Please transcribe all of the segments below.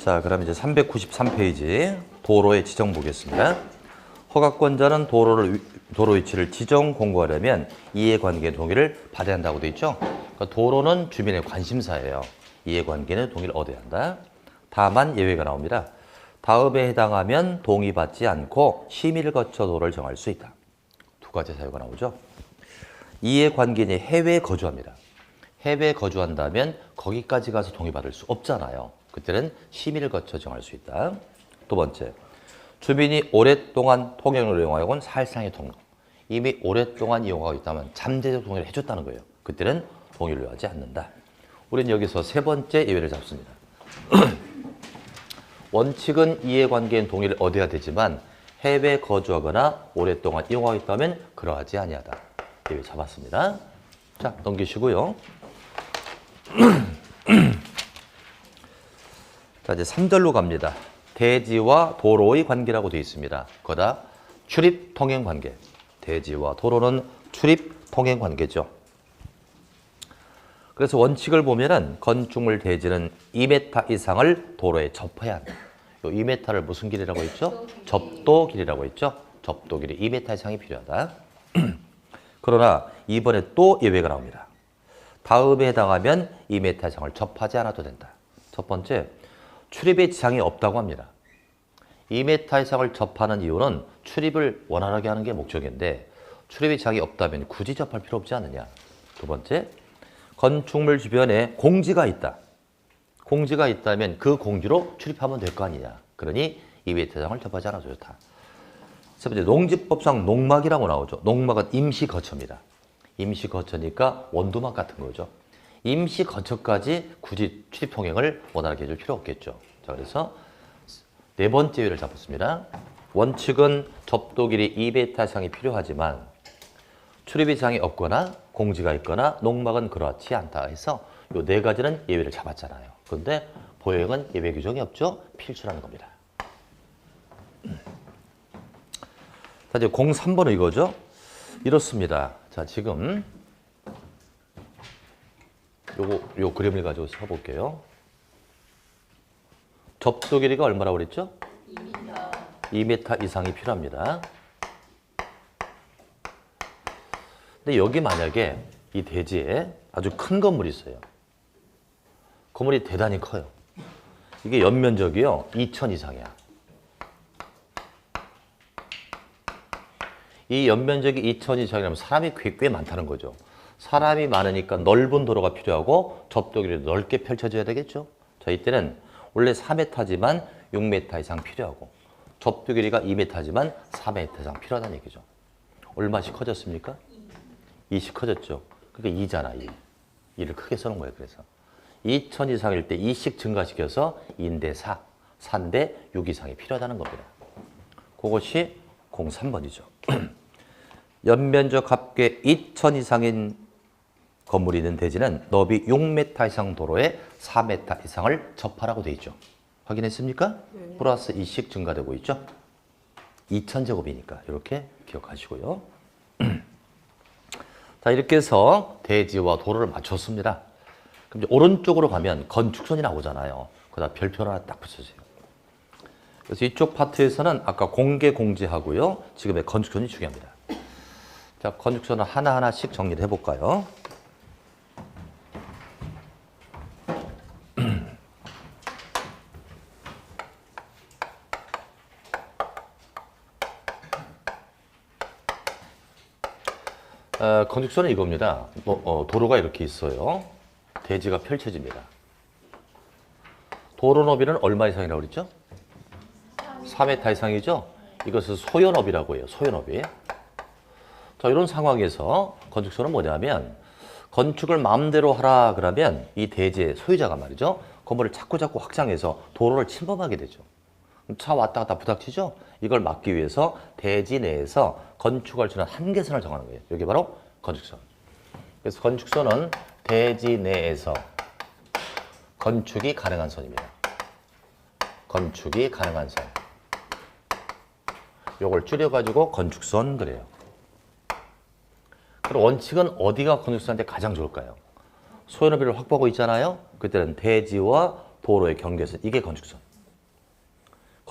자, 그럼 이제 393페이지 도로의 지정 보겠습니다. 허가권자는 도로 위치를 지정 공고하려면 이해관계 동의를 받아야 한다고 돼 있죠. 그러니까 도로는 주민의 관심사예요. 이해관계는 동의를 얻어야 한다. 다만 예외가 나옵니다. 다음에 해당하면 동의받지 않고 심의를 거쳐 도로를 정할 수 있다. 두 가지 사유가 나오죠. 이해관계인이 해외에 거주합니다. 해외에 거주한다면 거기까지 가서 동의받을 수 없잖아요. 그때는 심의를 거쳐 정할 수 있다. 두 번째, 주민이 오랫동안 통행을 이용하고는 사실상의 통로. 이미 오랫동안 이용하고 있다면 잠재적 동의를 해줬다는 거예요. 그때는 동의를 요하지 않는다. 우리는 여기서 세 번째 예외를 잡습니다. 원칙은 이해관계인 동의를 얻어야 되지만 해외에 거주하거나 오랫동안 이용하고 있다면 그러하지 아니하다. 예외 잡았습니다. 자, 넘기시고요. 자, 이제 3절로 갑니다. 대지와 도로의 관계라고 되어 있습니다. 거다 출입 통행 관계. 대지와 도로는 출입 통행 관계죠. 그래서 원칙을 보면은 건축물 대지는 2m 이상을 도로에 접해야 한다. 이 2m를 무슨 길이라고 했죠? 접도 길이라고 했죠? 접도 길이 2m 이상이 필요하다. 그러나 이번에 또 예외가 나옵니다. 다음에 해당하면 2m 이상을 접하지 않아도 된다. 첫 번째, 출입에 지장이 없다고 합니다. 2m 이상을 접하는 이유는 출입을 원활하게 하는 게 목적인데 출입에 지장이 없다면 굳이 접할 필요 없지 않느냐. 두 번째, 건축물 주변에 공지가 있다. 공지가 있다면 그 공지로 출입하면 될 거 아니냐. 그러니 2m 이상을 접하지 않아도 좋다. 세 번째, 농지법상 농막이라고 나오죠. 농막은 임시 거처입니다. 임시 거처니까 원두막 같은 거죠. 임시 거처까지 굳이 출입 통행을 원활하게 해줄 필요 없겠죠. 자, 그래서 네 번째 예외를 잡았습니다. 원칙은 접도 길이 2m 이상이 필요하지만 출입이 지장이 없거나 공지가 있거나 농막은 그렇지 않다 해서 이 네 가지는 예외를 잡았잖아요. 그런데 보행은 예외 규정이 없죠. 필수라는 겁니다. 자, 이제 03번은 이거죠. 이렇습니다. 자, 지금 요 그림을 가지고 써볼게요. 접도 길이가 얼마라고 그랬죠? 2m 이상이 필요합니다. 근데 여기 만약에 이 대지에 아주 큰 건물이 있어요. 건물이 대단히 커요. 이게 연면적이요 2,000 이상이야. 이 연면적이 2,000 이상이라면 사람이 꽤 많다는 거죠. 사람이 많으니까 넓은 도로가 필요하고 접도 길이도 넓게 펼쳐져야 되겠죠. 자, 이때는 원래 4m지만 6m 이상 필요하고 접도 길이가 2m지만 4m 이상 필요하다는 얘기죠. 얼마씩 커졌습니까? 2씩 커졌죠. 그러니까 2잖아, 2. 2를 크게 써놓은 거예요. 그래서 2,000 이상일 때 2씩 증가시켜서 2인데 4, 4인데 6 이상이 필요하다는 겁니다. 그것이 03번이죠. 연면적 합계 2,000 이상인 건물이 있는 대지는 너비 6m 이상 도로에 4m 이상을 접하라고 돼 있죠. 확인했습니까? 네. 플러스 2씩 증가되고 있죠. 2,000제곱이니까 이렇게 기억하시고요. 자, 이렇게 해서 대지와 도로를 맞췄습니다. 그럼 이제 오른쪽으로 가면 건축선이 나오잖아요. 거기다 별표를 하나 딱 붙여주세요. 그래서 이쪽 파트에서는 아까 공개 공지하고요. 지금의 건축선이 중요합니다. 자, 건축선을 하나하나씩 정리를 해볼까요? 건축선은 이겁니다. 도로가 이렇게 있어요. 대지가 펼쳐집니다. 도로 너비는 얼마 이상이라고 그랬죠? 4m 이상이죠? 이것을 소요너비라고 해요. 소요너비. 자, 이런 상황에서 건축선은 뭐냐면 건축을 마음대로 하라 그러면 이 대지의 소유자가 말이죠. 건물을 자꾸 확장해서 도로를 침범하게 되죠. 차 왔다 갔다 부닥치죠? 이걸 막기 위해서 대지 내에서 건축할 수 있는 한계선을 정하는 거예요. 여기 바로 건축선. 그래서 건축선은 대지 내에서 건축이 가능한 선입니다. 건축이 가능한 선. 요걸 줄여가지고 건축선 그래요. 그럼 원칙은 어디가 건축선한테 가장 좋을까요? 소요너비를 확보하고 있잖아요. 그때는 대지와 도로의 경계선, 이게 건축선.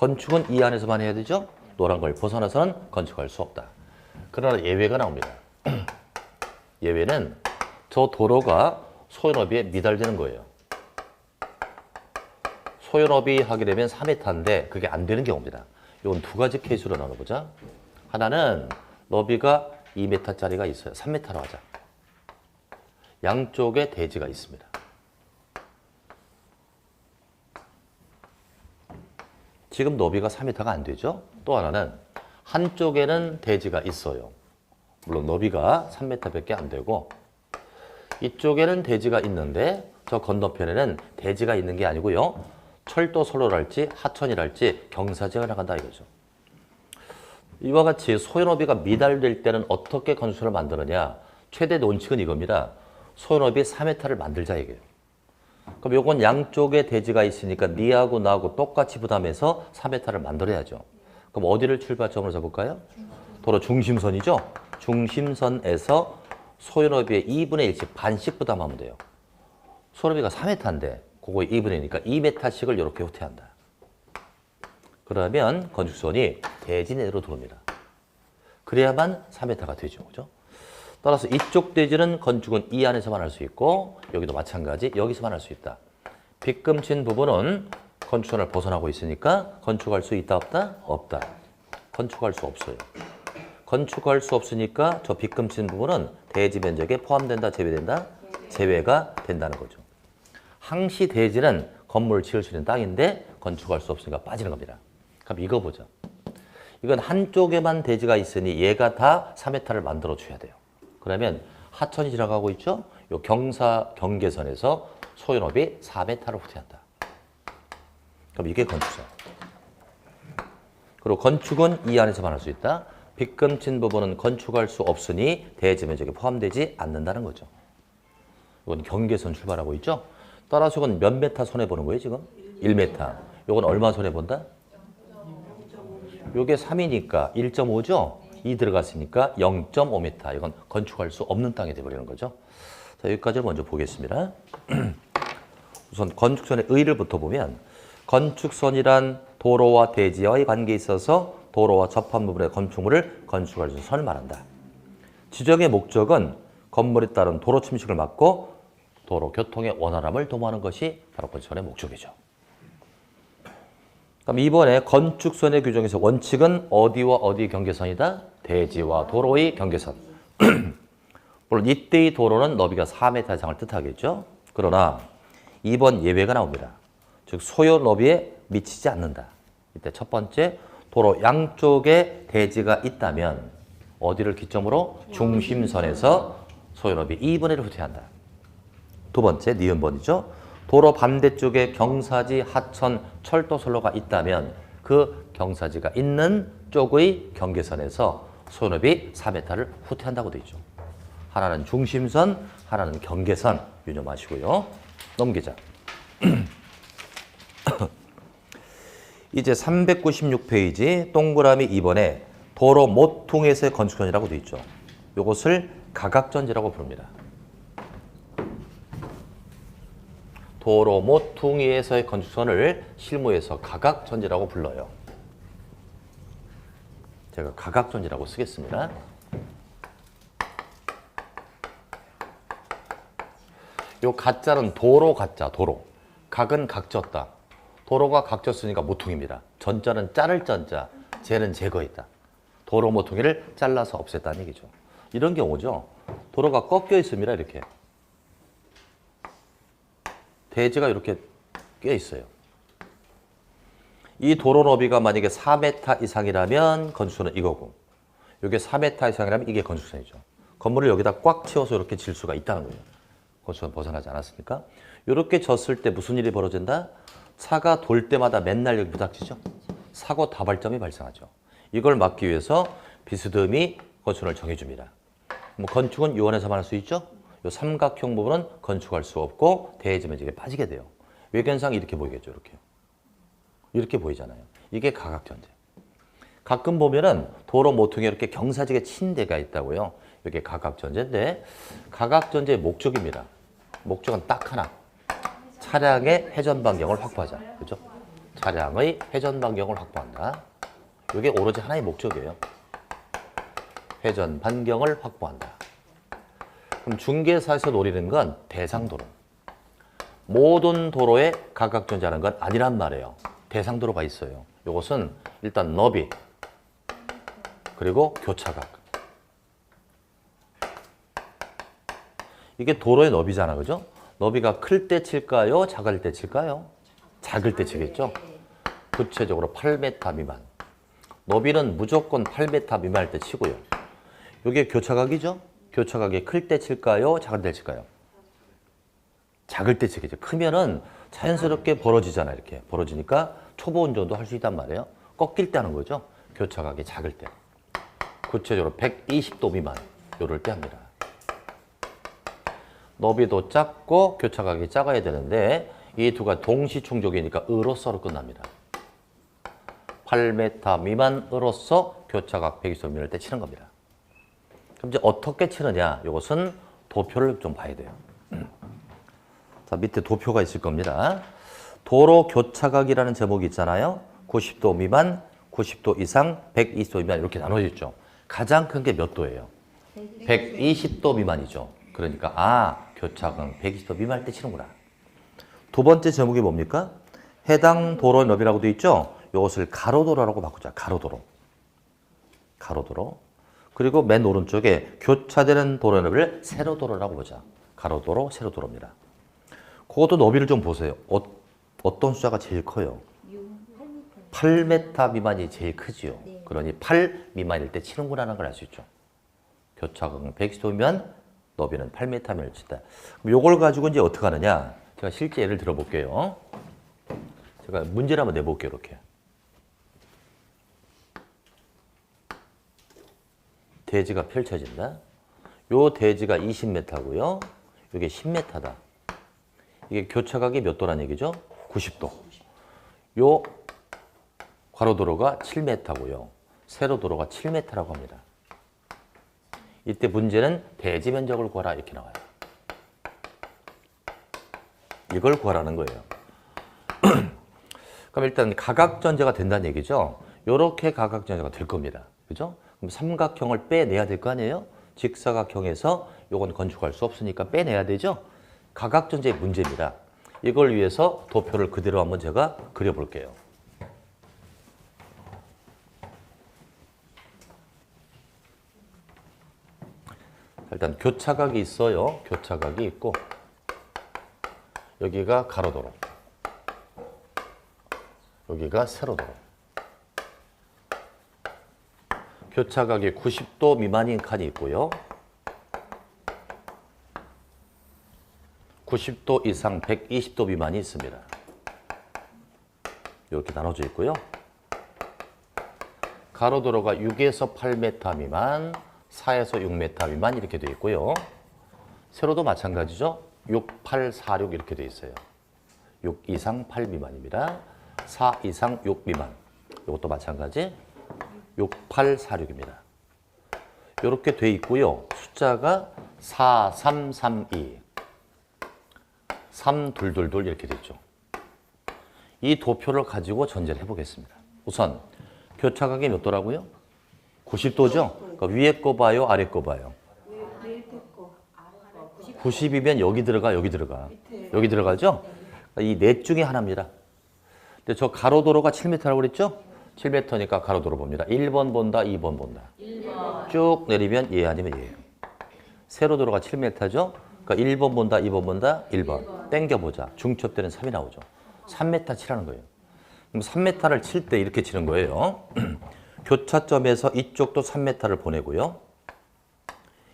건축은 이 안에서만 해야 되죠? 노란 걸 벗어나서는 건축할 수 없다. 그러나 예외가 나옵니다. 예외는 저 도로가 소연업이 미달되는 거예요. 소연업이 하게 되면 4m인데 그게 안 되는 경우입니다. 이건 두 가지 케이스로 나눠보자. 하나는 너비가 2m짜리가 있어요. 3m로 하자. 양쪽에 대지가 있습니다. 지금 너비가 4m가 안 되죠? 또 하나는 한쪽에는 대지가 있어요. 물론 너비가 3m밖에 안 되고 이쪽에는 대지가 있는데 저 건너편에는 대지가 있는 게 아니고요. 철도 선로랄지 하천이랄지 경사지가 나간다 이거죠. 이와 같이 소연업이가 미달될 때는 어떻게 건축을 만드느냐. 최대 논칙은 이겁니다. 소연업이 4m를 만들자 이게요. 그럼 요건 양쪽에 대지가 있으니까 니하고 나하고 똑같이 부담해서 4m를 만들어야죠. 그럼 어디를 출발점으로 잡을까요? 도로 중심선이죠. 중심선에서 소연업이의 2분의 1씩 반씩 부담하면 돼요. 소연업이가 4m인데 그거 2분의 1이니까 2m씩을 이렇게 후퇴한다. 그러면 건축선이 대지 내로 들어옵니다. 그래야만 4m가 되죠. 그죠? 따라서 이쪽 대지는 건축은 이 안에서만 할 수 있고 여기도 마찬가지 여기서만 할 수 있다. 빗금친 부분은 건축선을 벗어나고 있으니까 건축할 수 있다 없다? 없다. 건축할 수 없어요. 건축할 수 없으니까 저 빗금친 부분은 대지 면적에 포함된다 제외된다? 제외가 된다는 거죠. 항시 대지는 건물을 지을 수 있는 땅인데 건축할 수 없으니까 빠지는 겁니다. 그럼 이거 보자. 이건 한쪽에만 대지가 있으니 얘가 다 3m를 만들어 줘야 돼요. 그러면 하천이 지나가고 있죠? 요 경사 경계선에서 소연업이 4m를 후퇴한다. 그럼 이게 건축선. 그리고 건축은 이 안에서만 할 수 있다. 빗금친 부분은 건축할 수 없으니 대지 면적에 포함되지 않는다는 거죠. 이건 경계선 출발하고 있죠? 따라서 이건 몇 메타 손해보는 거예요, 지금? 1m. 이건 얼마 손해본다? 요게 3이니까 1.5죠? 2 들어갔으니까 0.5m. 이건 건축할 수 없는 땅이 되어버리는 거죠. 자, 여기까지 먼저 보겠습니다. 우선 건축선의 의의를부터 보면 건축선이란 도로와 대지와의 관계에 있어서 도로와 접한 부분의 건축물을 건축할 수 있는 선을 말한다. 지정의 목적은 건물에 따른 도로 침식을 막고 도로 교통의 원활함을 도모하는 것이 바로 건축선의 목적이죠. 그럼 이번에 건축선의 규정에서 원칙은 어디와 어디 경계선이다? 대지와 도로의 경계선. 물론 이때의 도로는 너비가 4m 이상을 뜻하겠죠. 그러나 이번 예외가 나옵니다. 즉 소요 너비에 미치지 않는다. 이때 첫 번째 도로 양쪽에 대지가 있다면 어디를 기점으로? 중심선에서 소요 너비 2분의 1을 후퇴한다. 두 번째 니은번이죠. 도로 반대쪽에 경사지, 하천, 철도 선로가 있다면 그 경사지가 있는 쪽의 경계선에서 소연업이 4m를 후퇴한다고 되어 있죠. 하나는 중심선, 하나는 경계선 유념하시고요. 넘기자. 이제 396페이지 동그라미 2번에 도로 모퉁이에서의 건축선이라고 되어 있죠. 이것을 가각전지라고 부릅니다. 도로 모퉁이에서의 건축선을 실무에서 가각전지라고 불러요. 제가 가각전지라고 쓰겠습니다. 요 가짜는 도로 가짜, 도로. 각은 각졌다. 도로가 각졌으니까 모퉁이입니다. 전자는 자를 전자, 재는 제거했다. 도로 모퉁이를 잘라서 없앴다는 얘기죠. 이런 경우죠. 도로가 꺾여 있습니다. 이렇게. 대지가 이렇게 껴 있어요. 이 도로 너비가 만약에 4m 이상이라면 건축선은 이거고 이게 4m 이상이라면 이게 건축선이죠. 건물을 여기다 꽉 채워서 이렇게 질 수가 있다는 거예요. 건축선 벗어나지 않았으니까. 이렇게 졌을 때 무슨 일이 벌어진다? 차가 돌 때마다 맨날 여기 부닥치죠. 사고 다발점이 발생하죠. 이걸 막기 위해서 비스듬히 건축선을 정해줍니다. 뭐 건축은 요원에서만 할 수 있죠. 요 삼각형 부분은 건축할 수 없고 대지 면적에 빠지게 돼요. 외견상 이렇게 보이겠죠. 이렇게. 이렇게 보이잖아요. 이게 가각전제. 가끔 보면은 도로 모퉁이에 이렇게 경사지게 친 데가 있다고요. 이게 가각전제인데 가각전제의 목적입니다. 목적은 딱 하나. 차량의 회전 반경을 확보하자. 그죠? 차량의 회전 반경을 확보한다. 이게 오로지 하나의 목적이에요. 회전 반경을 확보한다. 그럼 중개사에서 노리는 건 대상도로. 모든 도로에 가각전제하는 건 아니란 말이에요. 대상도로가 있어요. 이것은 일단 너비, 그리고 교차각. 이게 도로의 너비잖아, 그죠? 너비가 클 때 칠까요? 작을 때 칠까요? 작을 때 치겠죠? 구체적으로 8m 미만. 너비는 무조건 8m 미만일 때 치고요. 이게 교차각이죠? 교차각이 클 때 칠까요? 작을 때 칠까요? 작을 때 치겠죠. 크면은 자연스럽게 벌어지잖아, 이렇게. 벌어지니까 초보 운전도 할 수 있단 말이에요. 꺾일 때 하는 거죠. 교차각이 작을 때. 구체적으로 120도 미만, 요럴 때 합니다. 너비도 작고 교차각이 작아야 되는데 이 두 가지 동시 충족이니까 으로서로 끝납니다. 8m 미만으로서 교차각 120도 미만일 때 치는 겁니다. 그럼 이제 어떻게 치느냐? 이것은 도표를 좀 봐야 돼요. 자, 밑에 도표가 있을 겁니다. 도로 교차각이라는 제목이 있잖아요. 90도 미만, 90도 이상, 120도 미만 이렇게 나눠져 있죠. 가장 큰 게 몇 도예요? 120도 미만이죠. 그러니까 교차각 120도 미만일 때 치는구나. 두 번째 제목이 뭡니까? 해당 도로의 너비라고 되어 있죠. 이것을 가로도로라고 바꾸자. 가로도로. 가로도로. 그리고 맨 오른쪽에 교차되는 도로의 너비를 세로도로라고 보자. 가로도로, 세로도로입니다. 그것도 너비를 좀 보세요. 어떤 숫자가 제일 커요? 8m 미만이 제일 크지요. 그러니 8 미만일 때 치는구나라는 걸 알 수 있죠. 교차각 120도면 너비는 8m 미만을 친다. 그럼 이걸 가지고 이제 어떻게 하느냐? 제가 실제 예를 들어 볼게요. 제가 문제를 한번 내볼게요. 이렇게. 대지가 펼쳐진다. 요 대지가 20m고요. 이게 10m다. 이게 교차각이 몇 도란 얘기죠? 90도. 요 가로도로가 7m고요. 세로도로가 7m라고 합니다. 이때 문제는 대지 면적을 구하라 이렇게 나와요. 이걸 구하라는 거예요. 그럼 일단 가각전제가 된다는 얘기죠. 이렇게 가각전제가 될 겁니다. 그죠? 그럼 삼각형을 빼내야 될 거 아니에요? 직사각형에서 이건 건축할 수 없으니까 빼내야 되죠? 가각전제의 문제입니다. 이걸 위해서 도표를 그대로 한번 제가 그려볼게요. 일단 교차각이 있어요. 교차각이 있고 여기가 가로도로, 여기가 세로도로. 교차각이 90도 미만인 칸이 있고요. 90도 이상 120도 미만이 있습니다. 이렇게 나눠져 있고요. 가로도로가 6에서 8m 미만, 4에서 6m 미만 이렇게 되어 있고요. 세로도 마찬가지죠. 6, 8, 4, 6 이렇게 되어 있어요. 6 이상 8 미만입니다. 4 이상 6 미만. 이것도 마찬가지. 6, 8, 4, 6입니다. 이렇게 되어 있고요. 숫자가 4, 3, 3, 2. 3, 2, 2, 2 이렇게 되어 있죠. 이 도표를 가지고 전제를 해보겠습니다. 우선 교차각이 몇 도라고요? 90도죠? 그러니까 위에 거 봐요? 아래 거 봐요? 90이면 여기 들어가, 여기 들어가. 여기 들어가죠? 이 넷 중에 하나입니다. 근데 저 가로도로가 7m라고 그랬죠? 7m니까 가로도로 봅니다. 1번 본다, 2번 본다. 1번. 쭉 내리면 예 아니면 예예요. 세로도로가 7m죠? 그러니까 1번 본다, 2번 본다, 1번. 땡겨보자. 중첩 때는 3이 나오죠. 3m 치라는 거예요. 그럼 3m를 칠 때 이렇게 치는 거예요. 교차점에서 이쪽도 3m를 보내고요.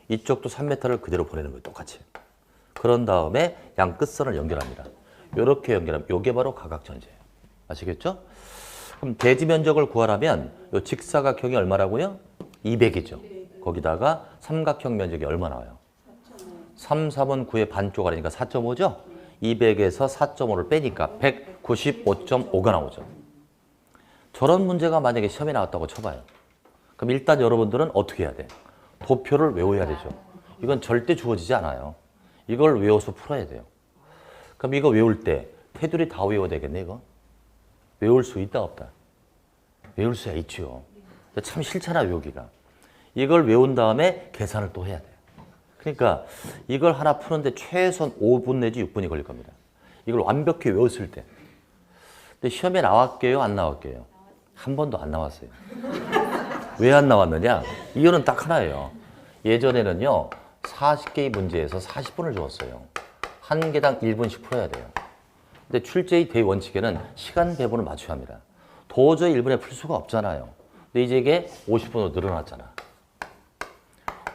이쪽도 3m를 그대로 보내는 거예요. 똑같이. 그런 다음에 양 끝선을 연결합니다. 이렇게 연결하면 이게 바로 가각전제예요. 아시겠죠? 그럼 대지 면적을 구하려면 이 직사각형이 얼마라고요? 200이죠. 거기다가 삼각형 면적이 얼마 나와요? 3, 4번 9의 반쪽알이니까 4.5죠? 200에서 4.5를 빼니까 195.5가 나오죠. 저런 문제가 만약에 시험에 나왔다고 쳐봐요. 그럼 일단 여러분들은 어떻게 해야 돼? 도표를 외워야 되죠. 이건 절대 주어지지 않아요. 이걸 외워서 풀어야 돼요. 그럼 이거 외울 때 테두리 다 외워야 되겠네, 이거? 외울 수 있다 없다? 외울 수야 있죠. 참 싫잖아 외우기가. 이걸 외운 다음에 계산을 또 해야 돼요. 그러니까 이걸 하나 푸는데 최소한 5분 내지 6분이 걸릴 겁니다. 이걸 완벽히 외웠을 때. 근데 시험에 나왔게요? 안 나왔게요? 한 번도 안 나왔어요. 왜 안 나왔느냐? 이유는 딱 하나예요. 예전에는요. 40개의 문제에서 40분을 주었어요. 한 개당 1분씩 풀어야 돼요. 근데 출제의 대원칙에는 시간 배분을 맞춰야 합니다. 도저히 1분에 풀 수가 없잖아요. 근데 이제 이게 50분으로 늘어났잖아.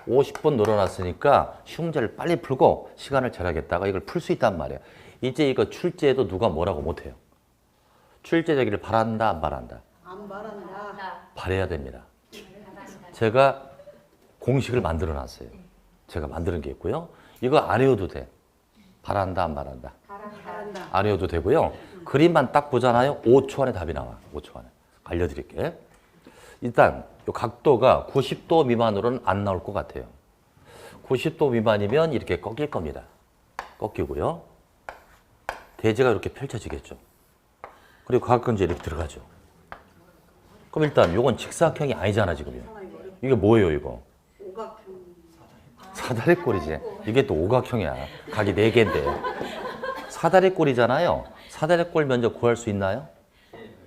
50분 늘어났으니까 쉬운 문제를 빨리 풀고 시간을 절약했다가 이걸 풀 수 있단 말이에요. 이제 이거 출제에도 누가 뭐라고 못해요. 출제 되기를 바란다, 안 바란다? 안 바란다. 바라야 됩니다. 제가 공식을 만들어 놨어요. 제가 만드는 게 있고요. 이거 안 외워도 돼. 바란다, 안 바란다? 바란다. 안 외워도 되고요. 그림만 딱 보잖아요. 5초 안에 답이 나와. 5초 안에. 알려드릴게. 일단 이 각도가 90도 미만으로는 안 나올 것 같아요. 90도 미만이면 이렇게 꺾일 겁니다. 꺾이고요. 대지가 이렇게 펼쳐지겠죠. 그리고 각은 이제 이렇게 들어가죠. 그럼 일단 이건 직사각형이 아니잖아 지금요. 이게 뭐예요 이거? 오각형. 사다리꼴이지. 이게 또 오각형이야. 각이 4개인데. 사다리꼴이잖아요. 사다리꼴 면적 구할 수 있나요?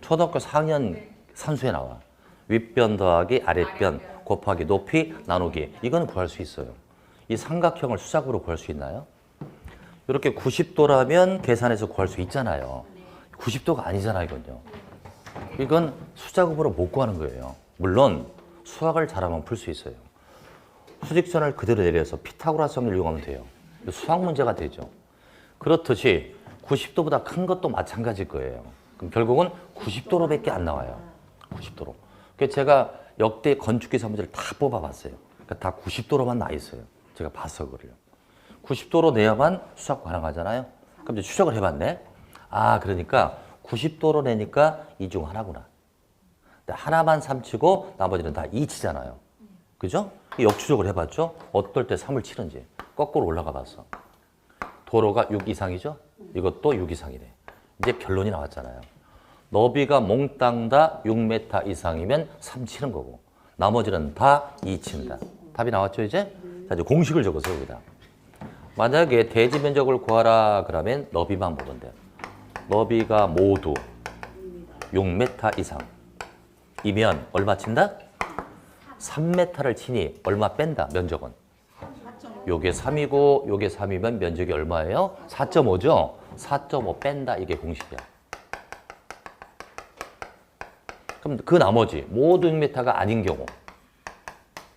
초등학교 4학년 산수에 나와. 윗변 더하기 아랫변 곱하기 높이 나누기. 이건 구할 수 있어요. 이 삼각형을 수작으로 구할 수 있나요? 이렇게 90도라면 계산해서 구할 수 있잖아요. 90도가 아니잖아요, 이건요. 이건 수작업으로 못 구하는 거예요. 물론 수학을 잘하면 풀 수 있어요. 수직선을 그대로 내려서 피타고라성을 이용하면 돼요. 수학 문제가 되죠. 그렇듯이 90도보다 큰 것도 마찬가지일 거예요. 그럼 결국은 90도로밖에 안 나와요. 90도로. 그래서 제가 역대 건축기사 문제를 다 뽑아봤어요. 그러니까 다 90도로만 나 있어요. 제가 봤어, 그거를. 90도로 내야만 수학 가능하잖아요. 그럼 이제 추적을 해봤네. 아, 그러니까 90도로 내니까 이 중 하나구나. 근데 하나만 3치고 나머지는 다 2치잖아요. 그죠? 역추적을 해봤죠? 어떨 때 3을 치는지. 거꾸로 올라가 봤어. 도로가 6 이상이죠? 이것도 6 이상이래. 이제 결론이 나왔잖아요. 너비가 몽땅 다 6m 이상이면 3 치는 거고 나머지는 다 2 친다. 답이 나왔죠 이제? 자, 이제 공식을 적어서 여기다. 만약에 대지 면적을 구하라 그러면 너비만 보면 돼요. 너비가 모두 6m 이상이면 얼마 친다? 3m를 치니 얼마 뺀다 면적은? 요게 3이고 요게 3이면 면적이 얼마예요? 4.5죠? 4.5 뺀다 이게 공식이야. 그럼 그 나머지 모두 6m가 아닌 경우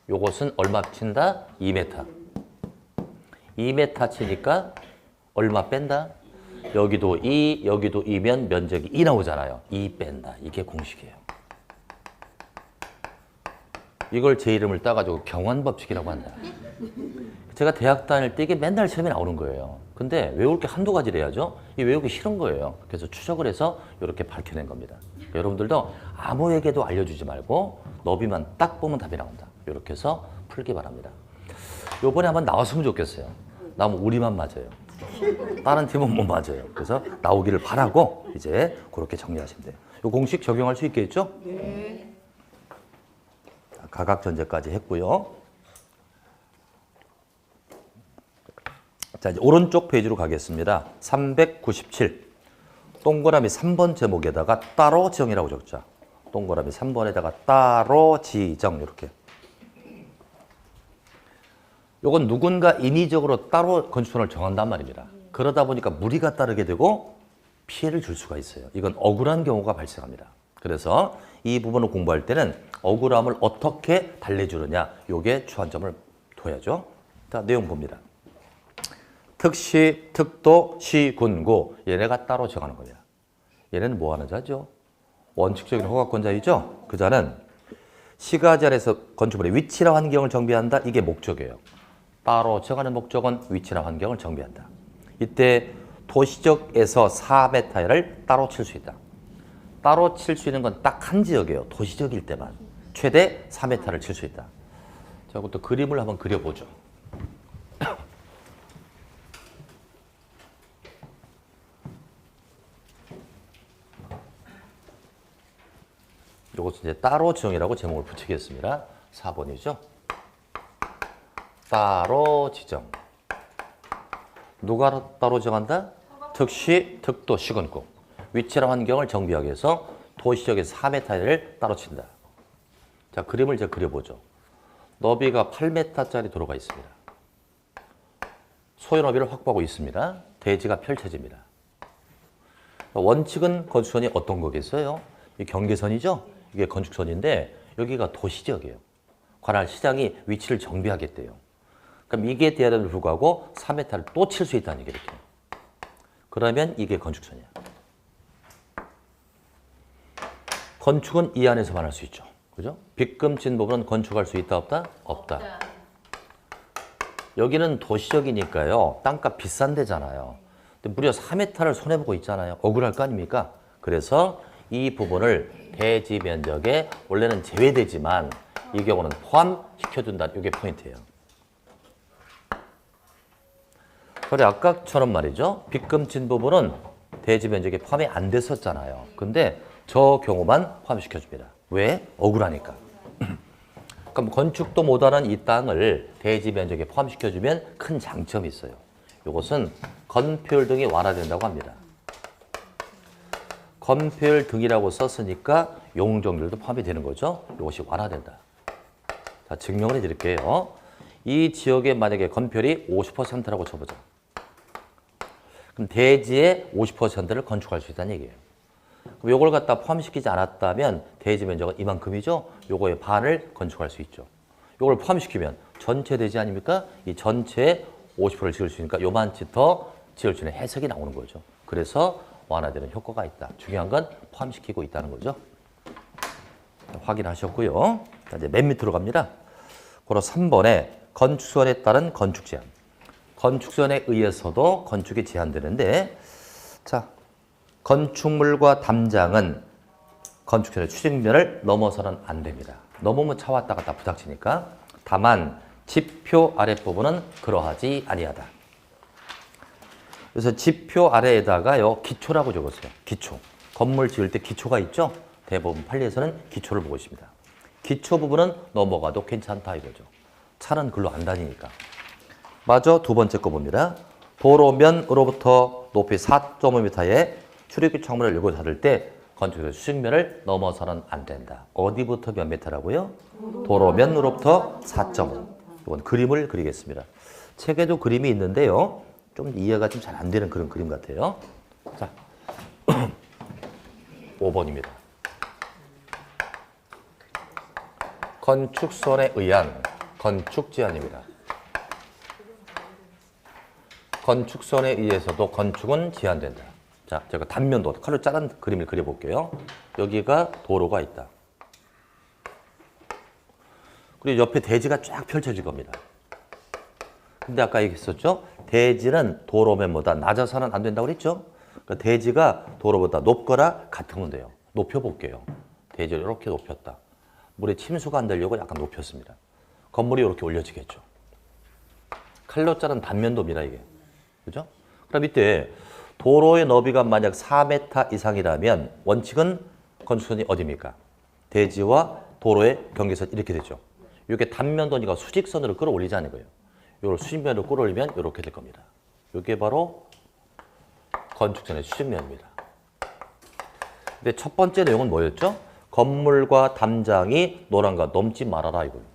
요것은 얼마 친다? 2m. 2m 치니까 얼마 뺀다? 여기도 2, 여기도 2면 면적이 2 나오잖아요. 2 뺀다. 이게 공식이에요. 이걸 제 이름을 따가지고 경환법칙이라고 한다. 제가 대학 다닐 때 이게 맨날 시험에 나오는 거예요. 근데 외울 게 한두 가지를 해야죠. 이 외우기 싫은 거예요. 그래서 추적을 해서 이렇게 밝혀낸 겁니다. 그러니까 여러분들도 아무에게도 알려주지 말고 너비만 딱 보면 답이 나온다. 이렇게 해서 풀기 바랍니다. 요번에 한번 나왔으면 좋겠어요. 나오면 우리만 맞아요. 다른 팀은 못 맞아요. 그래서 나오기를 바라고 이제 그렇게 정리하시면 돼요. 이 공식 적용할 수 있겠죠? 네. 가각전제까지 했고요. 자, 이제 오른쪽 페이지로 가겠습니다. 397. 동그라미 3번 제목에다가 따로 지정이라고 적자. 동그라미 3번에다가 따로 지정 이렇게. 요건 누군가 인위적으로 따로 건축선을 정한단 말입니다. 그러다 보니까 무리가 따르게 되고 피해를 줄 수가 있어요. 이건 억울한 경우가 발생합니다. 그래서 이 부분을 공부할 때는 억울함을 어떻게 달래주느냐 요게 주안점을 둬야죠. 자, 내용 봅니다. 특시, 특도, 시, 군, 고 얘네가 따로 정하는 겁니다. 얘네는 뭐 하는 자죠? 원칙적인 허가권자이죠? 그 자는 시가지 안에서 건축물의 위치나 환경을 정비한다. 이게 목적이에요. 따로 정하는 목적은 위치나 환경을 정비한다. 이때 도시적에서 4m를 따로 칠 수 있다. 따로 칠 수 있는 건 딱 한 지역이에요. 도시적일 때만. 최대 4m를 칠 수 있다. 자, 그것도 그림을 한번 그려보죠. 이것은 이제 따로 지정이라고 제목을 붙이겠습니다. 4번이죠. 따로 지정. 누가 따로 지정한다? 특시, 특도, 시군구. 위치랑 환경을 정비하기 위해서 도시적에서 4m를 따로 친다. 자, 그림을 이제 그려보죠. 너비가 8m짜리 도로가 있습니다. 소요 너비를 확보하고 있습니다. 대지가 펼쳐집니다. 원칙은 건축선이 어떤 거겠어요? 이 경계선이죠? 이게 건축선인데 여기가 도시지역이에요. 관할 시장이 위치를 정비하겠대요. 그럼 이게 돼야됨에도 불구하고 3m를 또 칠 수 있다는 얘기예요. 이렇게. 그러면 이게 건축선이야. 건축은 이 안에서만 할 수 있죠. 그죠? 빗금친 부분은 건축할 수 있다, 없다? 없다. 여기는 도시적이니까요. 땅값 비싼 데잖아요. 근데 무려 4m를 손해보고 있잖아요. 억울할 거 아닙니까? 그래서 이 부분을 대지 면적에 원래는 제외되지만 이 경우는 포함시켜준다. 이게 포인트예요. 그래 아까처럼 말이죠. 빗금친 부분은 대지 면적에 포함이 안 됐었잖아요. 근데 저 경우만 포함시켜줍니다. 왜? 억울하니까. 그럼 건축도 못하는 이 땅을 대지 면적에 포함시켜주면 큰 장점이 있어요. 이것은 건폐율 등이 완화된다고 합니다. 건폐율 등이라고 썼으니까 용적률도 포함이 되는 거죠. 이것이 완화된다. 자, 증명을 해드릴게요. 이 지역에 만약에 건폐율이 50%라고 쳐보자. 그럼 대지의 50%를 건축할 수 있다는 얘기예요. 그럼 이걸 갖다 포함시키지 않았다면 대지 면적은 이만큼이죠. 요거의 반을 건축할 수 있죠. 이걸 포함시키면 전체 대지 아닙니까? 이 전체의 50%를 지을 수 있으니까 요만치 더 지을 수 있는 해석이 나오는 거죠. 그래서 완화되는 효과가 있다. 중요한 건 포함시키고 있다는 거죠. 확인하셨고요. 이제 맨 밑으로 갑니다. 그럼 3번에 건축선에 따른 건축 제한. 건축선에 의해서도 건축이 제한되는데, 자, 건축물과 담장은 건축선의 추진면을 넘어서는 안 됩니다. 넘으면 차 왔다 갔다 부닥치니까. 다만 지표 아랫부분은 그러하지 아니하다. 그래서 지표 아래에다가요 기초라고 적었어요. 기초. 건물 지을 때 기초가 있죠. 대부분 판례에서는 기초를 보고 있습니다. 기초 부분은 넘어가도 괜찮다 이거죠. 차는 글로 안 다니니까. 마저 두 번째 거 봅니다. 도로면으로부터 높이 4.5m의 출입구 창문을 열고 닫을 때 건축의 수직면을 넘어서는 안 된다. 어디부터 몇 미터라고요? 도로면으로부터 4.5. 이건 그림을 그리겠습니다. 책에도 그림이 있는데요. 좀 이해가 좀 잘 안 되는 그런 그림 같아요. 자, 5번입니다. 건축선에 의한 건축 제한입니다. 건축선에 의해서도 건축은 제한된다. 자, 제가 단면도 칼로 자른 그림을 그려볼게요. 여기가 도로가 있다. 그리고 옆에 대지가 쫙 펼쳐질 겁니다. 근데 아까 얘기했었죠? 대지는 도로면보다 낮아서는 안 된다고 그랬죠? 그러니까 대지가 도로보다 높거나 같으면 돼요. 높여볼게요. 대지를 이렇게 높였다. 물에 침수가 안 되려고 약간 높였습니다. 건물이 이렇게 올려지겠죠. 칼로 자른 단면도입니다, 이게. 그죠? 그럼 이때 도로의 너비가 만약 4m 이상이라면 원칙은 건축선이 어디입니까? 대지와 도로의 경계선 이렇게 되죠. 이게 단면도니까 수직선으로 끌어올리자는 거예요. 이걸 수직면으로 끌어올리면 이렇게 될 겁니다. 이게 바로 건축선의 수직면입니다. 근데 첫 번째 내용은 뭐였죠? 건물과 담장이 노란과 넘지 말아라 이거예요.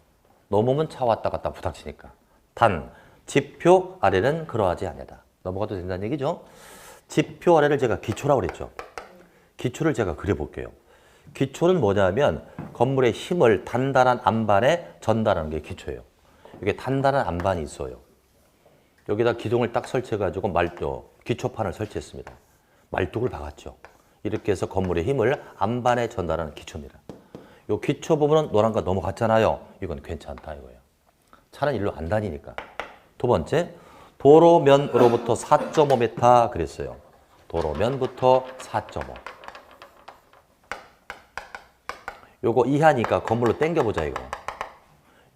넘으면 차 왔다 갔다 부닥치니까. 단, 지표 아래는 그러하지 아니하다. 넘어가도 된다는 얘기죠. 지표 아래를 제가 기초라고 그랬죠. 기초를 제가 그려볼게요. 기초는 뭐냐면 건물의 힘을 단단한 안반에 전달하는 게 기초예요. 이게 단단한 안반이 있어요. 여기다 기둥을 딱 설치해가지고 기초판을 설치했습니다. 말뚝을 박았죠. 이렇게 해서 건물의 힘을 안반에 전달하는 기초입니다. 이 기초 부분은 노란과 넘어갔잖아요. 이건 괜찮다 이거예요. 차는 일로 안 다니니까. 두 번째, 도로면으로부터 4.5m 그랬어요. 도로면부터 4.5. 요거 이하니까 건물로 당겨보자 이거.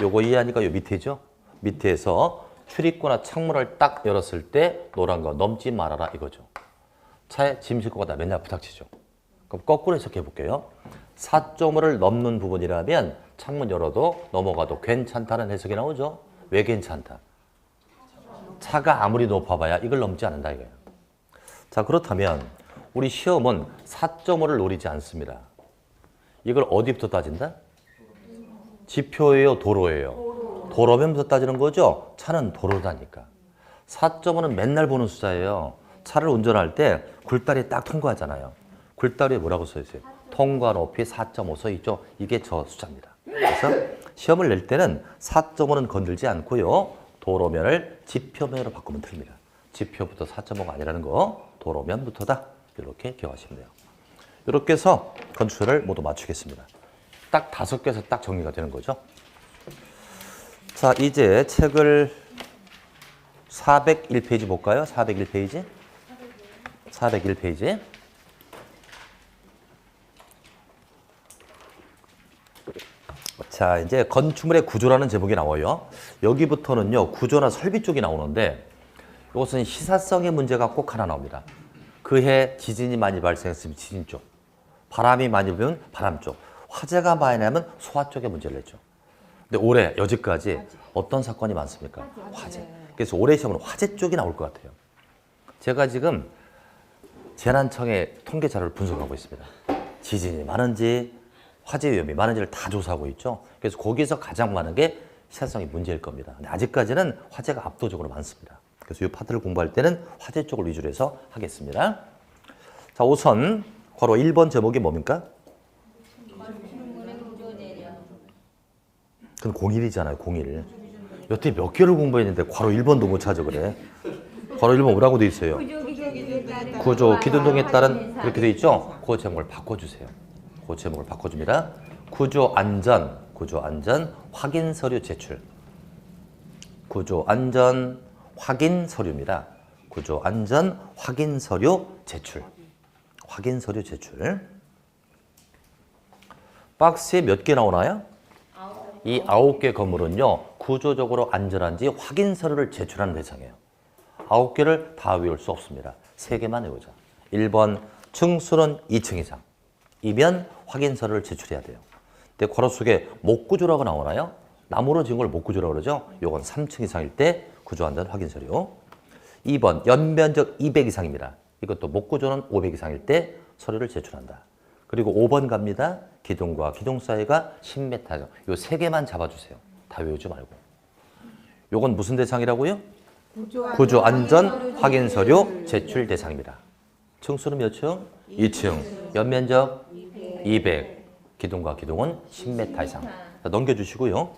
요거 이하니까 요 밑에죠. 밑에서 출입구나 창문을 딱 열었을 때 노란 거 넘지 말아라 이거죠. 차에 짐 싣고 가다 맨날 부닥치죠. 그럼 거꾸로 해석해 볼게요. 4.5를 넘는 부분이라면 창문 열어도 넘어가도 괜찮다는 해석이 나오죠. 왜 괜찮다? 차가 아무리 높아봐야 이걸 넘지 않는다 이거예요. 자, 그렇다면 우리 시험은 4.5를 노리지 않습니다. 이걸 어디부터 따진다? 지표예요, 도로예요? 도로면부터 따지는 거죠. 차는 도로다니까. 4.5는 맨날 보는 숫자예요. 차를 운전할 때 굴다리 딱 통과하잖아요. 굴다리에 뭐라고 써 있어요? 통과 높이 4.5 써 있죠. 이게 저 숫자입니다. 그래서 시험을 낼 때는 4.5는 건들지 않고요. 도로면을 지표면으로 바꾸면 틀립니다. 지표부터 4.5가 아니라는 거 도로면부터다. 이렇게 기억하시면 돼요. 이렇게 해서 건축을 모두 맞추겠습니다. 딱 5개에서 딱 정리가 되는 거죠. 자, 이제 책을 401페이지 볼까요? 401페이지. 401페이지. 자, 이제 건축물의 구조라는 제목이 나와요. 여기부터는요, 구조나 설비 쪽이 나오는데 이것은 시사성의 문제가 꼭 하나 나옵니다. 그해 지진이 많이 발생했으면 지진 쪽, 바람이 많이 불면 바람 쪽, 화재가 많이 나면 소화 쪽에 문제를 냈죠. 근데 올해 여지까지 어떤 사건이 많습니까? 화재. 그래서 올해 시험은 화재 쪽이 나올 것 같아요. 제가 지금 재난청의 통계 자료를 분석하고 있습니다. 지진이 많은지 화재 위험이 많은지를 다 조사하고 있죠. 그래서 거기서 가장 많은 게 시사성의 문제일 겁니다. 근데 아직까지는 화재가 압도적으로 많습니다. 그래서 이 파트를 공부할 때는 화재 쪽을 위주로 해서 하겠습니다. 자, 우선 괄호 1번 제목이 뭡니까? 그건 01이잖아요. 01. 여태 몇 개를 공부했는데 괄호 1번도 못 찾아 그래. 괄호 1번 뭐라고 돼 있어요? 구조 기준동에 따른 그렇게 돼 있죠? 그 제목을 바꿔주세요. 그 제목을 바꿔줍니다. 구조 안전 확인 서류 제출. 구조 안전 확인 서류입니다. 구조 안전 확인 서류 제출. 확인 서류 제출. 박스에 몇 개 나오나요? 이 9개 건물은요, 구조적으로 안전한지 확인 서류를 제출하는 대상이에요. 9개를 다 외울 수 없습니다. 3개만 외우자. 1번, 층수는 2층 이상. 이면 확인 서류를 제출해야 돼요. 근데 괄호 속에 목구조라고 나오나요? 나무로 지은 걸 목구조라고 그러죠? 요건 3층 이상일 때 구조안전 확인 서류. 2번, 연면적 200 이상입니다. 이것도 목구조는 500 이상일 때 서류를 제출한다. 그리고 5번 갑니다. 기둥과 기둥 사이가 10m. 요 3개만 잡아주세요. 다 외우지 말고. 요건 무슨 대상이라고요? 구조 안전 확인 서류 제출 대상입니다. 층수는 몇 층? 2층. 연면적 200. 기둥과 기둥은 10m 이상. 자, 넘겨주시고요.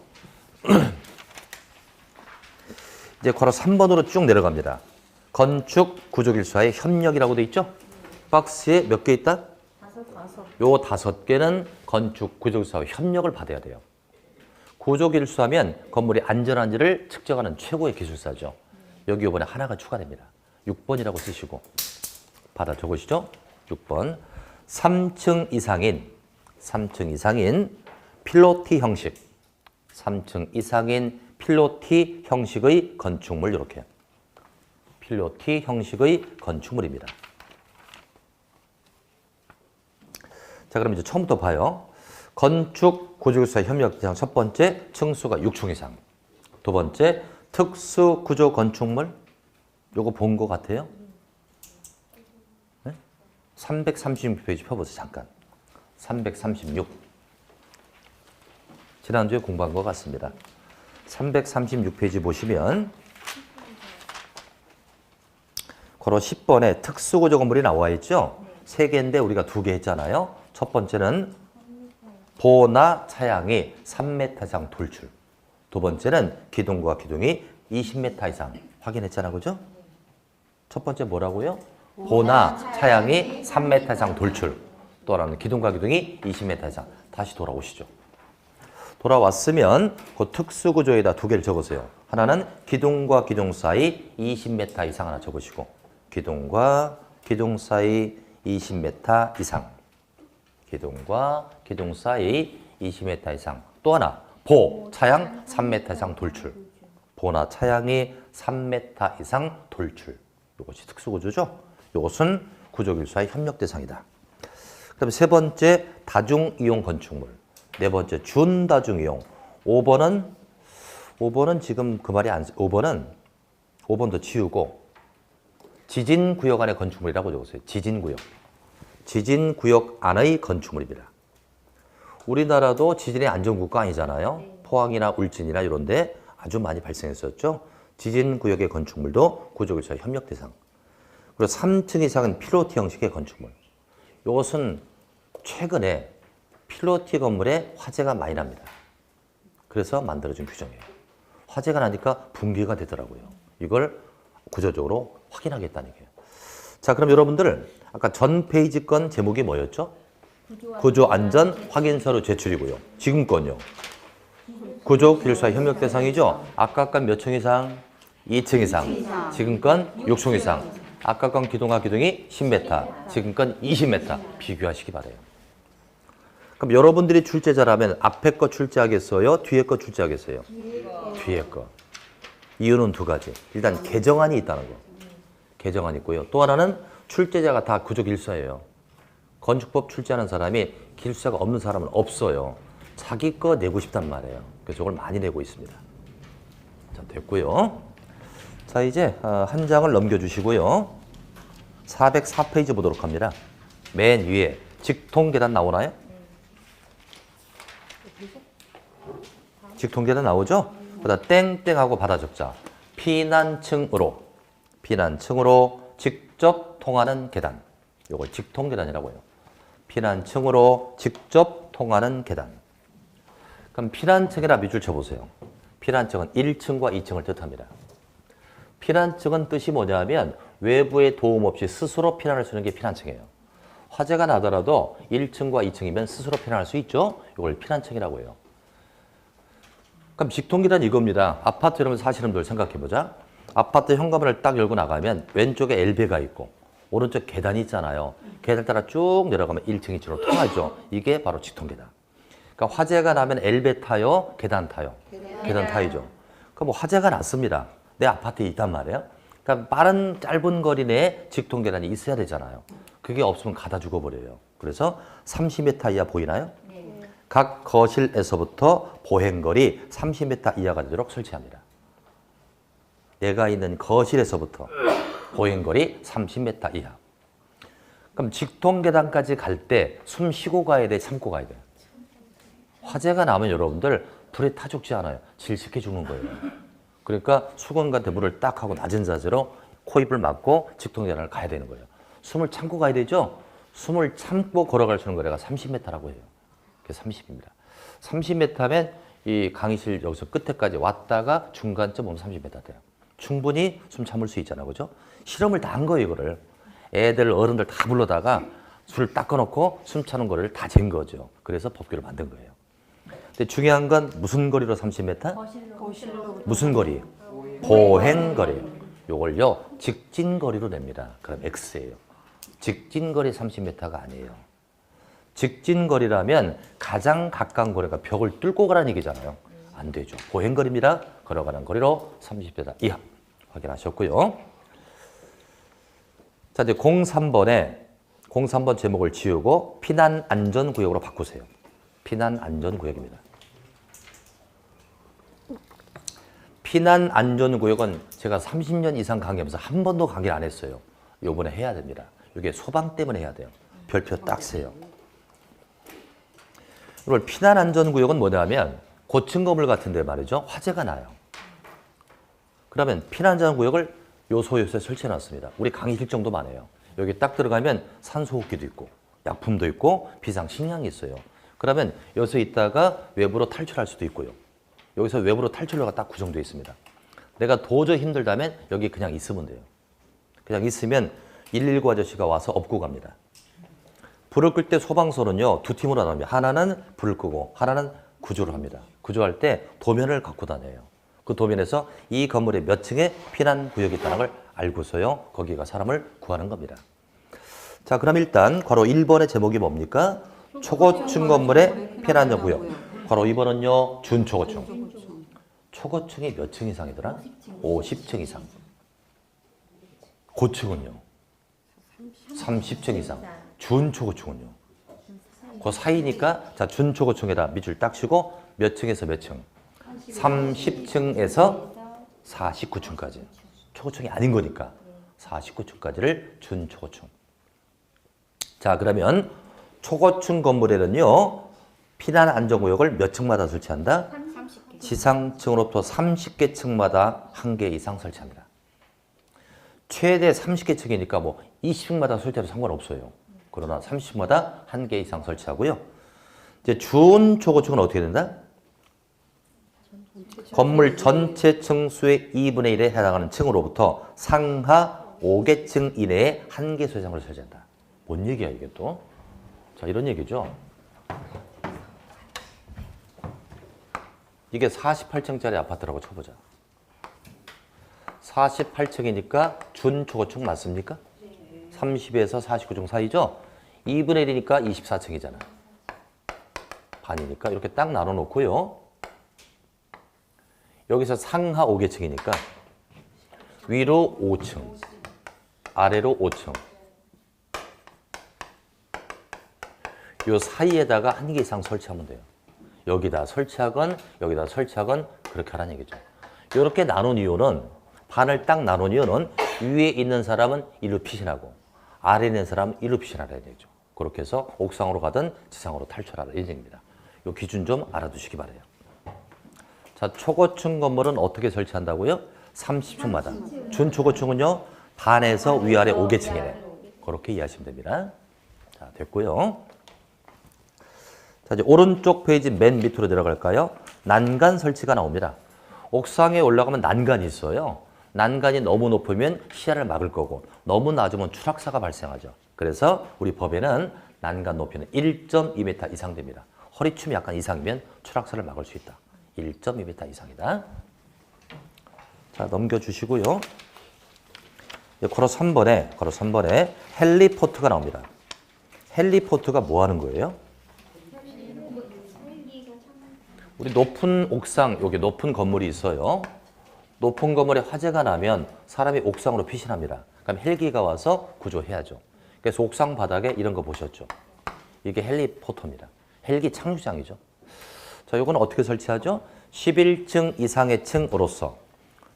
이제 괄호 3번으로 쭉 내려갑니다. 건축 구조기술사의 협력이라고 돼 있죠? 박스에 몇 개 있다? 요 5개는 건축 구조기술사와 협력을 받아야 돼요. 구조기술사면 건물이 안전한지를 측정하는 최고의 기술사죠. 여기 이번에 하나가 추가됩니다. 6번이라고 쓰시고 받아 적으시죠? 6번. 3층 이상인 필로티 형식. 3층 이상인 필로티 형식의 건축물 이렇게. 필로티 형식의 건축물입니다. 자, 그럼 이제 처음부터 봐요. 건축 구조기술사 협력 대상 첫 번째 층수가 6층 이상. 두 번째 특수 구조 건축물. 요거 본 거 같아요? 네? 336페이지 펴보세요. 잠깐. 336. 지난주에 공부한 것 같습니다. 336페이지 보시면 괄호 10번에 특수구조 건물이 나와 있죠? 3개인데 우리가 2개 했잖아요. 첫 번째는 보나 차양이 3m 이상 돌출. 두 번째는 기둥과 기둥이 20m 이상. 확인했잖아, 그죠? 첫 번째 뭐라고요? 보나 차양이 3m 이상 돌출. 또 하나는 기둥과 기둥이 20m 이상. 다시 돌아오시죠. 돌아왔으면 그 특수구조에다 2개를 적으세요. 하나는 기둥과 기둥 사이 20m 이상 하나 적으시고, 기둥과 기둥 사이 20m 이상. 기둥과 기둥 사이 20m 이상. 또 하나, 보, 차양 3m 이상 돌출. 보나 차양이 3m 이상 돌출. 이것이 특수구조죠. 이것은 구조기술사의 협력 대상이다. 그다음에 세 번째 다중이용 건축물. 네 번째 준다중이용. 5번은 지금 그 말이 안 5번도 지우고 지진구역 안의 건축물이라고 적었어요. 지진구역. 지진구역 안의 건축물입니다. 우리나라도 지진의 안전국가 아니잖아요. 포항이나 울진이나 이런 데 아주 많이 발생했었죠. 지진구역의 건축물도 구조교차 협력 대상. 그리고 3층 이상은 필로티 형식의 건축물. 이것은 최근에 필로티 건물에 화재가 많이 납니다. 그래서 만들어진 규정이에요. 화재가 나니까 붕괴가 되더라고요. 이걸 구조적으로 확인하겠다는 얘기예요. 자, 그럼 여러분들 아까 전 페이지 건 제목이 뭐였죠? 구조안전 확인서류 제출이고요. 지금 건요. 구조기술사 협력 대상이죠. 아까 건 몇 층 이상? 2층 이상. 지금 건 6층 이상. 아까 건 기둥과 기둥이 10m. 지금 건 20m. 비교하시기 바래요. 그럼 여러분들이 출제자라면 앞에 거 출제하겠어요? 뒤에 거 출제하겠어요? 뒤에 거. 이유는 두 가지. 일단 개정안이 있다는 거. 개정안이 있고요. 또 하나는 출제자가 다 구조기술사예요. 건축법 출제하는 사람이 기술사가 없는 사람은 없어요. 자기 거 내고 싶단 말이에요. 그래서 이걸 많이 내고 있습니다. 자, 됐고요. 자, 이제 한 장을 넘겨주시고요. 404페이지 보도록 합니다. 맨 위에 직통계단 나오나요? 직통계단 나오죠? 그다음 땡땡하고 받아 적자. 피난층으로 직접 통하는 계단. 이걸 직통계단이라고 해요. 피난층으로 직접 통하는 계단. 그럼 피난층이라 밑줄 쳐보세요. 피난층은 1층과 2층을 뜻합니다. 피난층은 뜻이 뭐냐면 외부의 도움 없이 스스로 피난을 쓰는 게 피난층이에요. 화재가 나더라도 1층과 2층이면 스스로 피난할 수 있죠. 이걸 피난층이라고 해요. 그럼 직통계단 이겁니다. 아파트 여러분 사시는 분들 생각해보자. 아파트 현관문을 딱 열고 나가면 왼쪽에 엘베가 있고 오른쪽 계단이 있잖아요. 계단 따라 쭉 내려가면 1층, 2층으로 통하죠. 이게 바로 직통계단. 그러니까 화재가 나면 엘베 타요? 계단 타요? 계단 타이죠. 그럼 뭐 화재가 났습니다. 내 아파트에 있단 말이에요. 그러니까 빠른 짧은 거리 내에 직통계단이 있어야 되잖아요. 그게 없으면 가다 죽어버려요. 그래서 30m 이하 보이나요? 각 거실에서부터 보행거리 30m 이하가 되도록 설치합니다. 내가 있는 거실에서부터 보행거리 30m 이하. 그럼 직통계단까지 갈 때 숨 쉬고 가야 돼? 참고 가야 돼요? 화재가 나면 여러분들 불에 타 죽지 않아요. 질식해 죽는 거예요. 그러니까 수건같은 물을 딱 하고 낮은 자세로 코입을 막고 직통계단을 가야 되는 거예요. 숨을 참고 가야 되죠? 숨을 참고 걸어갈 수 있는 거리가 30m라고 해요. 그게 30입니다. 30m면 이 강의실 여기서 끝에까지 왔다가 중간쯤 오면 30m 돼요. 충분히 숨 참을 수 있잖아요. 그죠? 실험을 다 한 거예요, 이거를. 애들, 어른들 다 불러다가 술을 딱 꺼놓고 숨 차는 거리를 다 잰 거죠. 그래서 법규를 만든 거예요. 근데 중요한 건 무슨 거리로 30m? 무슨 거리? 보행거리. 요걸요, 직진거리로 냅니다. 그럼 X예요. 직진거리 30m가 아니에요. 직진거리라면 가장 가까운 거리가 벽을 뚫고 가라는 얘기잖아요. 안 되죠. 보행거리입니다. 걸어가는 거리로 30m 이하. 확인하셨고요. 자, 이제 03번 제목을 지우고 피난안전구역으로 바꾸세요. 피난안전구역입니다. 피난안전구역은 제가 30년 이상 강의하면서 한 번도 강의를 안 했어요. 요번에 해야 됩니다. 이게 소방 때문에 해야 돼요. 별표 딱 세요. 그리고 피난안전구역은 뭐냐면 고층 건물 같은 데 말이죠. 화재가 나요. 그러면 피난안전구역을 요소요소에 설치해놨습니다. 우리 강의 일정도 많아요. 여기 딱 들어가면 산소호흡기도 있고 약품도 있고 비상식량이 있어요. 그러면 여기서 있다가 외부로 탈출할 수도 있고요. 여기서 외부로 탈출로가 딱 구성되어 있습니다. 내가 도저히 힘들다면 여기 그냥 있으면 돼요. 그냥 있으면 119 아저씨가 와서 업고 갑니다. 불을 끌 때 소방서는요, 두 팀으로 나눕니다. 하나는 불을 끄고 하나는 구조를 합니다. 구조할 때 도면을 갖고 다녀요. 그 도면에서 이 건물의 몇 층에 피난구역이 있다는 걸 알고서요, 거기가 사람을 구하는 겁니다. 자, 그럼 일단 괄호 1번의 제목이 뭡니까? 초고층 건물의 피난구역. 괄호 2번은요, 준초고층. 초고층이 몇 층 이상이더라? 50층 이상. 고층은요? 30층 이상. 준초고층은요? 그 사이니까 자 준초고층에다 밑줄 딱 치고 몇 층에서 몇 층? 30층에서 49층까지. 초고층이 아닌 거니까 49층까지를 준초고층. 자 그러면 초고층 건물에는요 피난 안전구역을 몇 층마다 설치한다? 30개. 지상층으로부터 30개 층마다 1개 이상 설치합니다. 최대 30개 층이니까 뭐 20층마다 설치해도 상관없어요. 그러나 30층마다 1개 이상 설치하고요. 이제 준초고층은 어떻게 된다? 건물 전체 층수의 2분의 1에 해당하는 층으로부터 상하 5개 층 이내에 1개 소장을 설치한다. 뭔 얘기야 이게 또? 자 이런 얘기죠. 이게 48층짜리 아파트라고 쳐보자. 48층이니까 준초고층 맞습니까? 30에서 49층 사이죠? 2분의 1이니까 24층이잖아. 반이니까 이렇게 딱 나눠 놓고요. 여기서 상하 5개 층이니까 위로 5층, 아래로 5층. 요 사이에다가 1개 이상 설치하면 돼요. 여기다 설치하건 여기다 설치하건 그렇게 하라는 얘기죠. 이렇게 나눈 이유는 반을 딱 나눈 이유는 위에 있는 사람은 일로 피신하고 아래에 있는 사람은 일로 피신하라는 얘기죠. 그렇게 해서 옥상으로 가든 지상으로 탈출하라 이 얘기입니다. 이 기준 좀 알아두시기 바라요. 자, 초고층 건물은 어떻게 설치한다고요? 30층마다. 준초고층은요 반에서 위아래 5개 층이래. 그렇게 이해하시면 됩니다. 자, 됐고요. 자, 이제 오른쪽 페이지 맨 밑으로 내려갈까요? 난간 설치가 나옵니다. 옥상에 올라가면 난간이 있어요. 난간이 너무 높으면 시야를 막을 거고 너무 낮으면 추락사가 발생하죠. 그래서 우리 법에는 난간 높이는 1.2m 이상 됩니다. 허리춤이 약간 이상이면 추락사를 막을 수 있다. 1.2m 이상이다. 자, 넘겨주시고요. 걸어 3번에 헬리포트가 나옵니다. 헬리포트가 뭐 하는 거예요? 우리 높은 옥상, 여기 높은 건물이 있어요. 높은 건물에 화재가 나면 사람이 옥상으로 피신합니다. 그럼 헬기가 와서 구조해야죠. 그래서 옥상 바닥에 이런 거 보셨죠? 이게 헬리포터입니다. 헬기 착륙장이죠. 자, 이건 어떻게 설치하죠? 11층 이상의 층으로서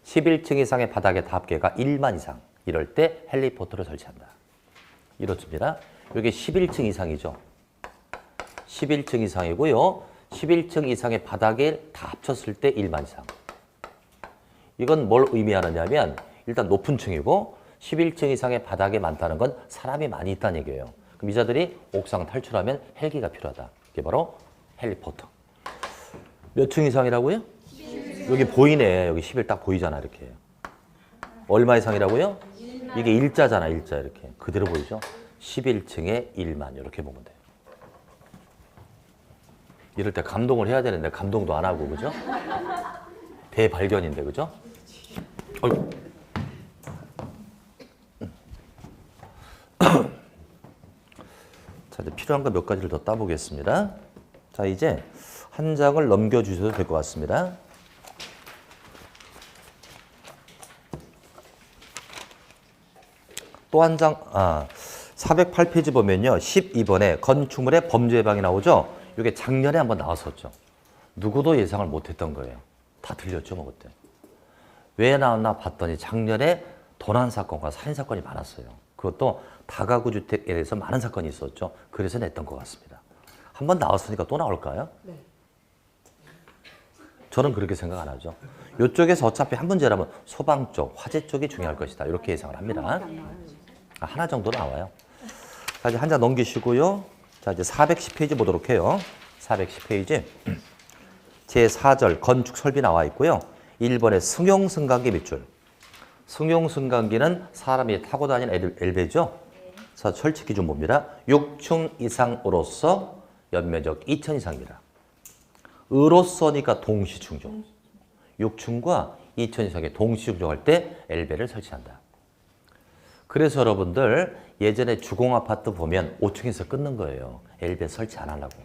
11층 이상의 바닥의 합계가 1만 이상. 이럴 때 헬리포터를 설치한다. 이렇습니다. 이게 11층 이상이죠. 11층 이상이고요. 11층 이상의 바닥에 다 합쳤을 때 1만 이상. 이건 뭘 의미하느냐면 일단 높은 층이고 11층 이상의 바닥에 많다는 건 사람이 많이 있다는 얘기예요. 그럼 이 자들이 옥상 탈출하면 헬기가 필요하다. 이게 바로 헬리포터. 몇 층 이상이라고요? 11층. 여기 보이네. 여기 11 딱 보이잖아. 이렇게. 얼마 이상이라고요? 이게 일자잖아. 일자 이렇게. 그대로 보이죠? 11층에 1만 이렇게 보면 돼요. 이럴 때 감동을 해야 되는데 감동도 안 하고 그죠? 대발견인데 그죠? 어이구. 자, 이제 필요한 거 몇 가지를 더 따보겠습니다. 자, 이제 한 장을 넘겨주셔도 될 것 같습니다. 또 한 장, 408페이지 보면요. 12번에 건축물의 범죄 예방이 나오죠? 이게 작년에 한번 나왔었죠. 누구도 예상을 못했던 거예요. 다 들렸죠, 뭐 그때. 왜 나왔나 봤더니 작년에 도난 사건과 살인 사건이 많았어요. 그것도 다가구 주택에 대해서 많은 사건이 있었죠. 그래서 냈던 것 같습니다. 한번 나왔으니까 또 나올까요? 네. 저는 그렇게 생각 안 하죠. 이쪽에서 어차피 한 문제라면 소방 쪽, 화재 쪽이 중요할 것이다. 이렇게 예상을 합니다. 하나 정도 나와요. 자, 이제 한 장 넘기시고요. 자, 이제 410페이지 보도록 해요. 410페이지. 제4절 건축 설비 나와 있고요. 1번에 승용승강기 밑줄. 승용승강기는 사람이 타고 다니는 엘베죠. 그래서 설치 기준 봅니다. 6층 이상으로서 연면적 2천 이상입니다. 으로서니까 동시충족. 6층과 2천 이상의 동시충족할 때 엘베를 설치한다. 그래서 여러분들 예전에 주공아파트 보면 5층에서 끊는 거예요. 엘베 설치 안 하려고.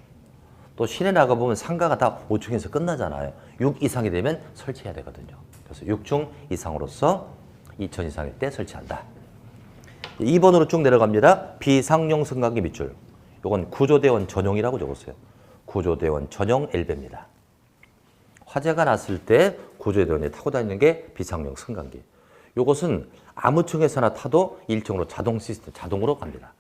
또 시내 나가보면 상가가 다 5층에서 끝나잖아요. 6 이상이 되면 설치해야 되거든요. 그래서 6층 이상으로서 2천 이상일 때 설치한다. 2번으로 쭉 내려갑니다. 비상용 승강기 밑줄. 이건 구조대원 전용이라고 적었어요. 구조대원 전용 엘베입니다. 화재가 났을 때 구조대원이 타고 다니는 게 비상용 승강기. 이것은 아무 층에서나 타도 1층으로 자동 시스템, 자동으로 갑니다.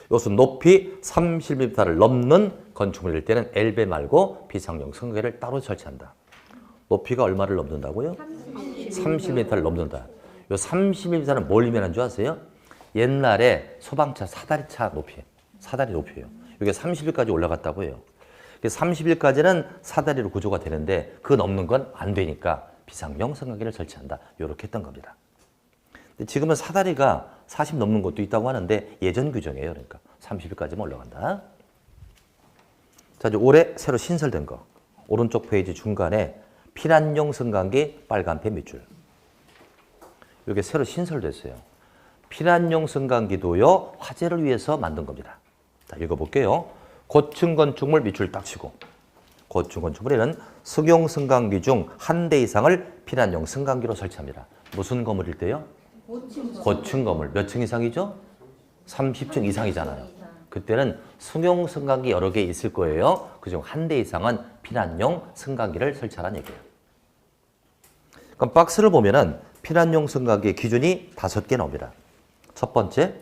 이것은 높이 30m를 넘는 건축물일 때는 엘베 말고 비상용 승강기를 따로 설치한다. 높이가 얼마를 넘는다고요? 30m를 넘는다. 이 30m는 뭘 의미하는 줄 아세요? 옛날에 소방차 사다리차 높이, 사다리 높이예요. 이게 30일까지 올라갔다고 해요. 30일까지는 사다리로 구조가 되는데 그 넘는 건 안 되니까 비상용 승강기를 설치한다. 이렇게 했던 겁니다. 근데 지금은 사다리가 40 넘는 것도 있다고 하는데 예전 규정이에요. 그러니까 30일까지만 올라간다. 자, 이제 올해 새로 신설된 거. 오른쪽 페이지 중간에 피난용 승강기 빨간펜 밑줄. 이게 새로 신설됐어요. 피난용 승강기도요, 화재를 위해서 만든 겁니다. 자, 읽어볼게요. 고층 건축물 밑줄 딱 치고, 고층 건축물에는 승용 승강기 중 한 대 이상을 피난용 승강기로 설치합니다. 무슨 건물일 때요? 고층 건물. 몇 층 이상이죠? 30층 이상이잖아요. 그때는 승용 승강기 여러 개 있을 거예요. 그중 한 대 이상은 피난용 승강기를 설치하라는 얘기예요. 그럼 박스를 보면은 피난용 승강기 기준이 5개 나옵니다. 첫 번째,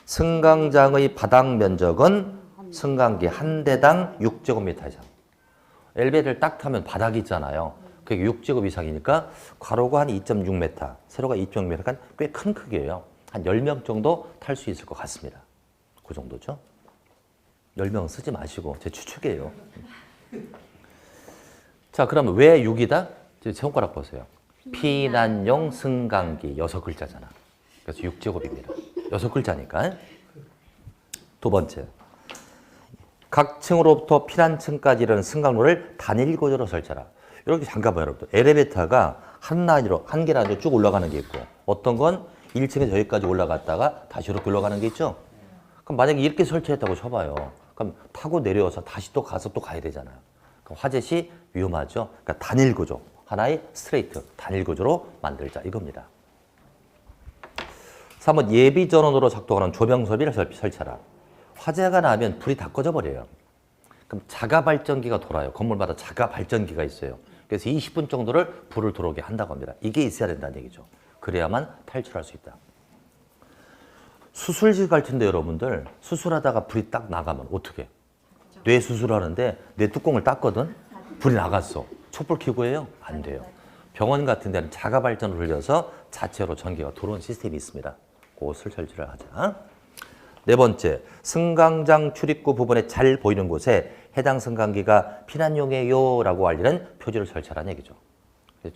승강장의 바닥 면적은 승강기 한 대당 6제곱미터 이상. 엘리베이터를 딱 타면 바닥이 있잖아요. 그게 6제곱 이상이니까 괄호가 한 2.6m, 세로가 2.6m, 꽤 큰 크기예요. 한 10명 정도 탈 수 있을 것 같습니다. 그 정도죠. 10명 쓰지 마시고 제 추측이에요. 자, 그럼 왜 6이다? 제 손가락 보세요. 피난용 승강기 6글자잖아. 그래서 6제곱입니다. 6글자니까. 두 번째, 각 층으로부터 피난층까지 이르는 승강로를 단일 구조로 설치하라. 이렇게 잠깐만요, 여러분. 엘리베이터가 한 라인으로, 한 개 라인으로 쭉 올라가는 게 있고, 어떤 건 1층에서 여기까지 올라갔다가 다시 이렇게 올라가는 게 있죠. 그럼 만약에 이렇게 설치했다고 쳐봐요. 그럼 타고 내려와서 다시 또 가서 또 가야 되잖아요. 그럼 화재 시 위험하죠. 그러니까 단일 구조, 하나의 스트레이트, 단일 구조로 만들자 이겁니다. 3번 예비 전원으로 작동하는 조명 설비를 설치하라. 화재가 나면 불이 다 꺼져 버려요. 그럼 자가 발전기가 돌아요. 건물마다 자가 발전기가 있어요. 그래서 20분 정도를 불을 들어오게 한다고 합니다. 이게 있어야 된다는 얘기죠. 그래야만 탈출할 수 있다. 수술실 갈 텐데 여러분들 수술하다가 불이 딱 나가면 어떻게? 뇌 수술하는데 뇌 뚜껑을 땄거든? 불이 나갔어. 촛불 켜고 해요? 안 돼요. 병원 같은 데는 자가 발전을 돌려서 자체로 전기가 들어오는 시스템이 있습니다. 그것을 설치를 하자. 네 번째, 승강장 출입구 부분에 잘 보이는 곳에 해당 승강기가 피난용이에요 라고 알리는 표지를 설치하라는 얘기죠.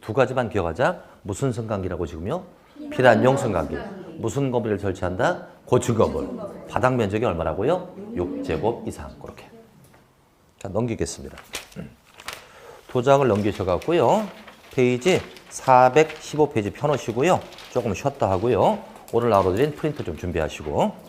두 가지만 기억하자. 무슨 승강기라고 지금요? 피난용 승강기. 무슨 건물을 설치한다? 고층 건물. 바닥 면적이 얼마라고요? 6제곱 이상. 그렇게. 자, 넘기겠습니다. 도장을 넘기셔갖고요. 페이지 415페이지 펴놓으시고요. 조금 쉬었다 하고요. 오늘 나눠드린 프린트 좀 준비하시고.